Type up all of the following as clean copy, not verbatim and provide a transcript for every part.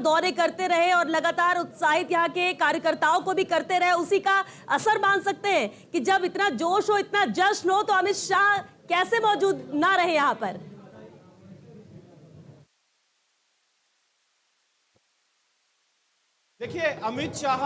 दौरे करते रहे और लगातार उत्साहित यहाँ के कार्यकर्ताओं को भी करते रहे, उसी का असर मान सकते हैं कि जब इतना जोश हो, इतना जश्न हो, तो अमित शाह कैसे मौजूद ना रहे यहाँ पर। देखिए, अमित शाह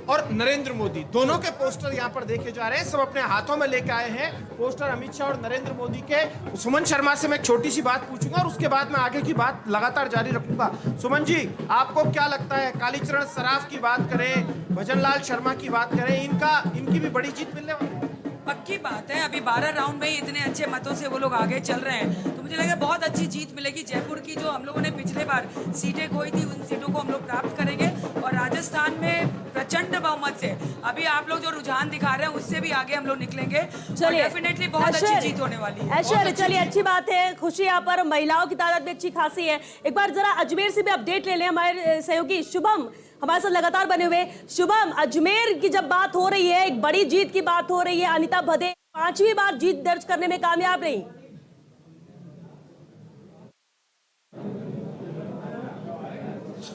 और नरेंद्र मोदी दोनों के पोस्टर यहां पर देखे जा रहे हैं। सब अपने हाथों में लेके आए हैं पोस्टर अमित शाह और नरेंद्र मोदी के। सुमन शर्मा से मैं एक छोटी सी बात पूछूंगा और उसके बाद मैं आगे की बात लगातार जारी रखूंगा। सुमन जी, आपको क्या लगता है, कालीचरण सराफ की बात करें, भजन लाल शर्मा की बात करें, इनकी भी बड़ी जीत मिलने वाली है? पक्की बात है। अभी 12 राउंड में ही इतने अच्छे मतों से वो लोग आगे चल रहे हैं, तो मुझे लगा बहुत अच्छी जीत मिलेगी। जयपुर की जो हम लोगों ने पिछले बार सीटें खोई थी, उन सीटों को हम लोग प्राप्त करेंगे और राजस्थान में प्रचंड बहुमत से अभी आप लोग जो रुझान दिखा रहे हैं उससे भी आगे हम लोग निकलेंगे। चलिए, डेफिनेटली बहुत अच्छी जीत होने वाली है। चलिए, अच्छी बात है, खुशी यहाँ पर महिलाओं की तादाद भी अच्छी खासी है। एक बार जरा अजमेर से भी अपडेट ले लें, हमारे सहयोगी शुभम हमारे साथ लगातार बने हुए। शुभम, अजमेर की जब बात हो रही है, एक बड़ी जीत की बात हो रही है, अनीता भदेल 5वीं बार जीत दर्ज करने में कामयाब रही।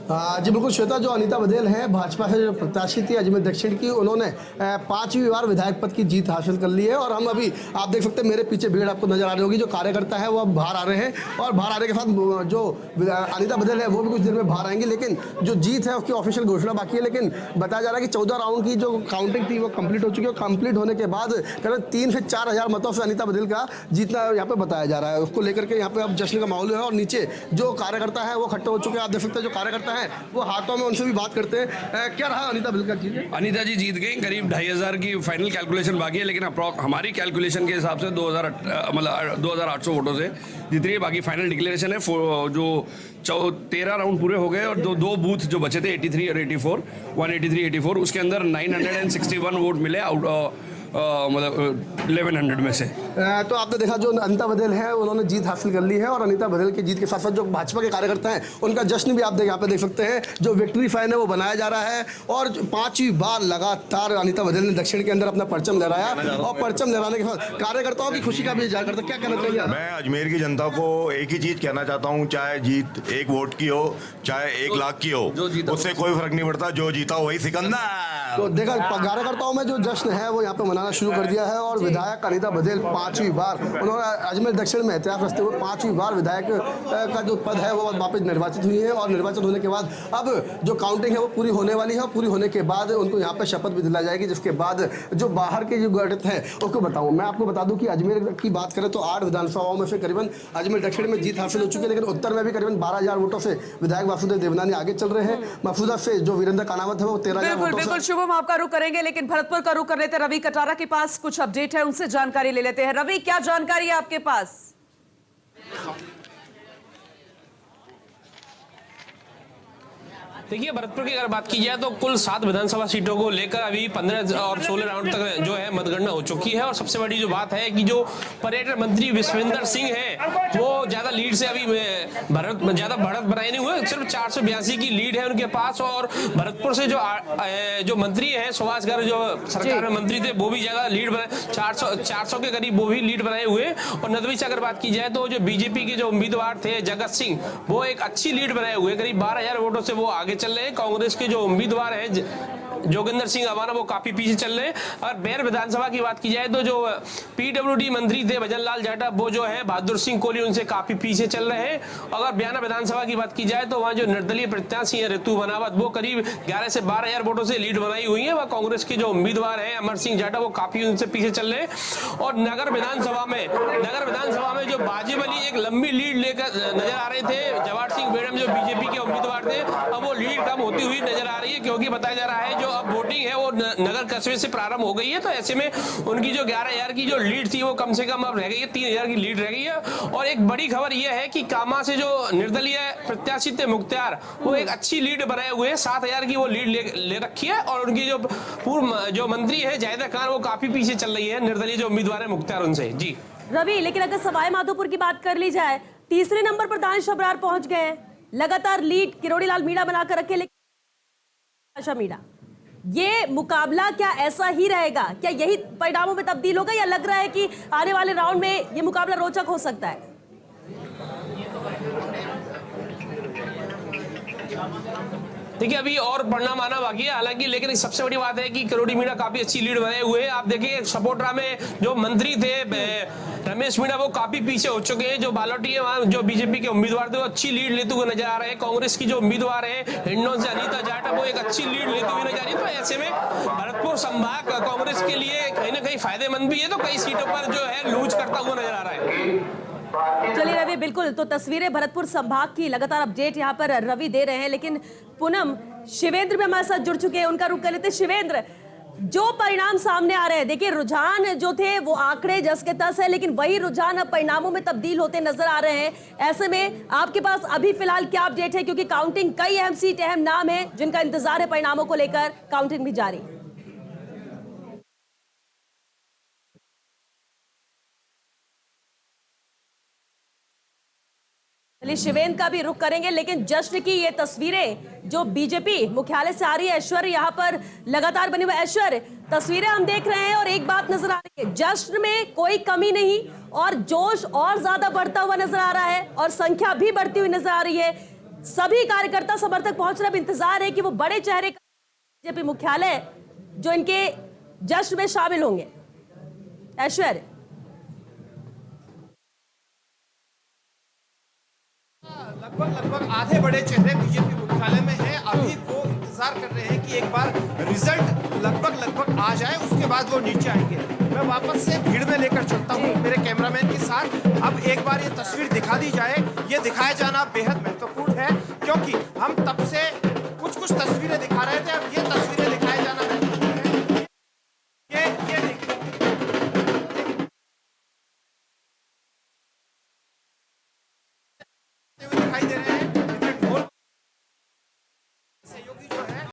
जी बिल्कुल श्वेता, जो अनीता भदेल हैं भाजपा से जो प्रत्याशी थी अजमेर दक्षिण की, उन्होंने 5वीं बार विधायक पद की जीत हासिल कर ली है। और हम अभी आप देख सकते हैं मेरे पीछे भीड़ आपको नजर आ रही होगी, जो कार्यकर्ता है वो अब बाहर आ रहे हैं और बाहर आने के साथ जो अनीता भदेल है वो भी कुछ देर में बाहर आएंगी। लेकिन जो जीत है उसकी ऑफिशियल घोषणा बाकी है। लेकिन बताया जा रहा है कि 14 राउंड की जो काउंटिंग थी वो कंप्लीट हो चुकी है। कंप्लीट होने के बाद करीब 3 से 4 हजार मतों से अनीता भदेल का जीतना यहाँ पे बताया जा रहा है। उसको लेकर के यहाँ पे अब जश्न का माहौल है और नीचे जो कार्यकर्ता है वो इकट्ठे हो चुके हैं। आप देख सकते हैं जो कार्यकर्ता है वो हाथों में, उनसे भी बात करते हैं। क्या रहा अनीता भदेल का जीत? अनीता जी जीत गई, करीब 2500 की फाइनल कैलकुलेशन बाकी है, लेकिन हमारी कैलकुलेशन के हिसाब से 2800 वोटों से जीत रही है। बाकी फाइनल डिक्लेरेशन है। जो 13 राउंड पूरे हो गए और दो बूथ जो बचे थे 83 और 84, 183 84, उसके अंदर 961 वोट मिले मतलब 1100 में से। तो आपने देखा जो अनीता भदेल है उन्होंने जीत हासिल कर ली है और अनीता भदेल की जीत के साथ साथ जो भाजपा के कार्यकर्ता हैं उनका जश्न भी आप यहाँ पे देख सकते हैं। जो विक्ट्री फैन है वो बनाया जा रहा है और 5वीं बार लगातार अनीता भदेल ने दक्षिण के अंदर अपना परचम लहराया और परचम लहराने के बाद कार्यकर्ताओं की खुशी का भी इजहार करता। क्या कहना चाहिए? मैं अजमेर की जनता को एक ही चीज कहना चाहता हूँ, चाहे जीत 1 वोट की हो चाहे 1 लाख की हो, उससे कोई फर्क नहीं पड़ता, जो जीता वही सिकंदर। तो देखा कार्यकर्ताओं में जो जश्न है वो यहाँ पे मनाना शुरू कर दिया है और विधायक अनीता भदेल 5वीं बार उन्होंने अजमेर दक्षिण में इतिहास रचते हुए 5वीं बार विधायक का जो पद है वो वापस निर्वाचित हुई है। और निर्वाचित होने के बाद अब जो काउंटिंग है वो पूरी होने वाली है। पूरी होने के बाद उनको यहाँ पे शपथ भी दिलाई जाएगी, जिसके बाद जो बाहर के जो गठित हैं उसको बताऊँ। मैं आपको बता दूँ कि अजमेर की बात करें तो 8 विधानसभाओं में से करीबन अजमेर दक्षिण में जीत हासिल हो चुकी है, लेकिन उत्तर में भी करीबन 12,000 वोटों से विधायक वासुदेव देवनानी आगे चल रहे हैं। महफूजा से जो वीरेंद्र कानावत है वो 13,000 वोटों से। बिल्कुल शुभम, आपका रुख करेंगे, लेकिन भरतपुर का रुख कर लेते हैं। रवि कटारा के पास कुछ अपडेट है, उनसे जानकारी ले लेते हैं। रवि, क्या जानकारी है आपके पास? देखिए, भरतपुर की अगर बात की जाए तो कुल 7 विधानसभा सीटों को लेकर अभी 15 और 16 राउंड तक जो है मतगणना हो चुकी है। और सबसे बड़ी जो बात है कि जो पर्यटन मंत्री विश्वेंद्र सिंह है वो ज्यादा लीड से अभी ज्यादा बढ़त बनाए नहीं हुए, सिर्फ 482 की लीड है उनके पास। और भरतपुर से जो मंत्री है सुभाष गर्ग, जो सरकार में मंत्री थे, वो भी ज्यादा लीड बनाए, 400 के करीब वो भी लीड बनाए हुए। और नदवी से अगर बात की जाए तो जो बीजेपी के जो उम्मीदवार थे जगत सिंह, वो एक अच्छी लीड बनाए हुए, करीब 12,000 वोटों से वो आगे चल रहे हैं। कांग्रेस के जो उम्मीदवार हैं जोगिंदर सिंह अवाना, वो काफी पीछे चल रहे हैं। और बेर विधानसभा की बात की जाए तो जो पीडब्ल्यूडी मंत्री थे भजन लाल जाटा, वो जो है बहादुर सिंह कोहली, उनसे काफी पीछे चल रहे हैं। अगर बयाना विधानसभा की बात की जाए तो वहां जो निर्दलीय प्रत्याशी है ऋतु बनावत, वो करीब 11 से 12,000 वोटों से लीड बनाई हुई है। वह कांग्रेस के जो उम्मीदवार है अमर सिंह जाटा, वो काफी उनसे पीछे चल रहे हैं। और नगर विधानसभा में जो बाजीबली एक लंबी लीड लेकर नजर आ रहे थे जवाहर सिंह बेड़म, जो बीजेपी के उम्मीदवार थे, अब वो लीड कम होती हुई नजर आ रही है, क्योंकि बताया जा रहा है जो अब वोटिंग है वो नगर कस्बे से प्रारंभ हो गई है। तो ऐसे में उनकी जो 11,000 की जो लीड थी वो कम से कम अब रह गई है, 3,000 की लीड रह गई है। और एक बड़ी खबर यह है कि कामा से जो निर्दलीय प्रत्याशी थे मुख्तार, वो एक अच्छी लीड बनाए हुए हैं, 7,000 की वो लीड ले रखी है। और उनकी जो पूर्व जो मंत्री है जायदा खान, वो काफी पीछे चल रही है निर्दलीय जो उम्मीदवार है मुख्तार उनसे। जी रवि, लेकिन अगर सवाई माधोपुर की बात कर ली जाए, तीसरे नंबर पर दानिश अबरार पहुंच गए, लगातार लीड किरोड़ी लाल मीणा बनाकर रखे, लेकिन मीणा, ये मुकाबला क्या ऐसा ही रहेगा? क्या यही परिणामों में तब्दील होगा या लग रहा है कि आने वाले राउंड में ये मुकाबला रोचक हो सकता है? देखिए अभी और पढ़ना माना बाकी है हालांकि, लेकिन सबसे बड़ी बात है कि किरोड़ी मीणा काफी अच्छी लीड बनाए हुए हैं। आप देखिए सपोटरा में जो मंत्री थे रमेश मीणा वो काफी पीछे हो चुके हैं। जो बालोटी है वहाँ जो बीजेपी के उम्मीदवार थे वो अच्छी लीड लेते हुए नजर आ रहे हैं। कांग्रेस की जो उम्मीदवार है हिंडौन से अनीता जाट वो एक अच्छी लीड लेते हुए नजर आ रही है। तो ऐसे में भरतपुर संभाग कांग्रेस के लिए कहीं ना कहीं फायदेमंद भी है, तो कई सीटों पर जो है लूज करता हुआ नजर आ रहा है। चलिए रवि, बिल्कुल, तो तस्वीरें भरतपुर संभाग की लगातार अपडेट यहाँ पर रवि दे रहे हैं, लेकिन पूनम, शिवेंद्र भी हमारे साथ जुड़ चुके हैं, उनका रुख कर लेते हैं। शिवेंद्र, जो परिणाम सामने आ रहे हैं, देखिए रुझान जो थे वो आंकड़े जस के तस है, लेकिन वही रुझान अब परिणामों में तब्दील होते नजर आ रहे हैं। ऐसे में आपके पास अभी फिलहाल क्या अपडेट है, क्योंकि काउंटिंग, कई अहम सीट, अहम नाम है जिनका इंतजार है परिणामों को लेकर, काउंटिंग भी जारी। चलिए शिवेंद्र का भी रुख करेंगे, लेकिन जश्न की ये तस्वीरें जो बीजेपी मुख्यालय से आ रही है, ऐश्वर्य यहाँ पर लगातार बनी हुई। ऐश्वर्य, तस्वीरें हम देख रहे हैं और एक बात नजर आ रही है, जश्न में कोई कमी नहीं और जोश और ज्यादा बढ़ता हुआ नजर आ रहा है और संख्या भी बढ़ती हुई नजर आ रही है। सभी कार्यकर्ता समर्थक पहुंच रहे, अब इंतजार है कि वो बड़े चेहरे का बीजेपी मुख्यालय जो इनके जश्न में शामिल होंगे। ऐश्वर्य, लगभग आधे बड़े चेहरे बीजेपी मुख्यालय में हैं। अभी वो इंतजार कर रहे हैं कि एक बार रिजल्ट लगभग आ जाए, उसके बाद वो नीचे आएंगे। मैं वापस से भीड़ में लेकर चलता हूँ मेरे कैमरामैन के साथ। अब एक बार ये तस्वीर दिखा दी जाए, ये दिखाया जाना बेहद महत्वपूर्ण है, क्योंकि हम तब से